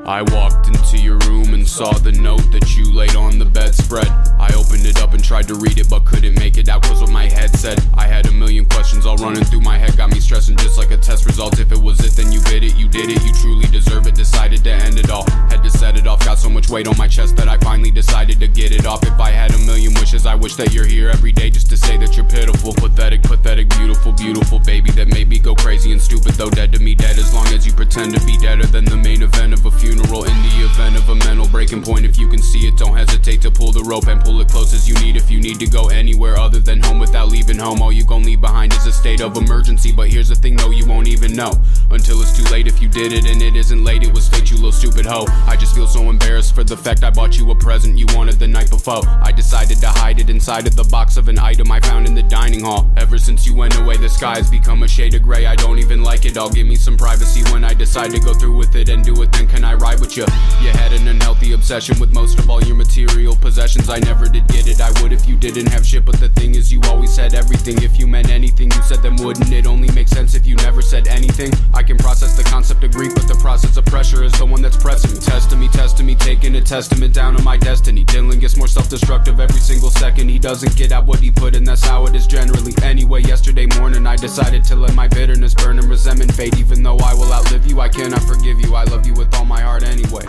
I walked into your room and saw the note that you laid on the bedspread. I opened it up and tried to read it but couldn't make it out cause what my head said. I had a million questions all running through my head, got me stressing just like a test result. If it was it then you bid it, you did it, you truly deserve it. Decided to end it all, had to set it off. Got so much weight on my chest that I finally decided to get it off. If I had a million wishes, I wish that you're here every day just to say that you're pitiful. Pathetic, pathetic, beautiful, beautiful baby that made me go crazy and stupid. Though dead to me dead, as long as you pretend to be deader than the main event of a funeral. In the event of a mental breaking point, if you can see it, don't hesitate to pull the rope and pull it close as you need. If you need to go anywhere other than home without leaving home, all you gon' leave behind is a state of emergency. But here's the thing, no, you won't even know until it's too late. If you did it and it isn't late, it was fate, you little stupid hoe. I just feel so embarrassed for the fact I bought you a present you wanted the night before. I decided to hide it inside of the box of an item I found in the dining hall. Ever since you went away, the sky's become a shade of gray. I don't even like it, I'll give me some privacy when I decide to go through with it and do it. Then can I ride with you? You had an unhealthy obsession with most of all your material possessions. I never did get it, I would if you didn't have shit. But the thing is, you always said everything. If you meant anything you said, then wouldn't it only make sense if you never said anything? I can process the concept of grief, but the process of pressure is the one that's pressing me. Testing me, taking a testament down to my destiny. Dylan gets more self-destructive every single second. He doesn't get out what he put in, that's how it is generally. Anyway, yesterday morning I decided to let my bitterness burn and resentment fade. Even though I will outlive you, I cannot forgive you. I love you with all my heart anyway.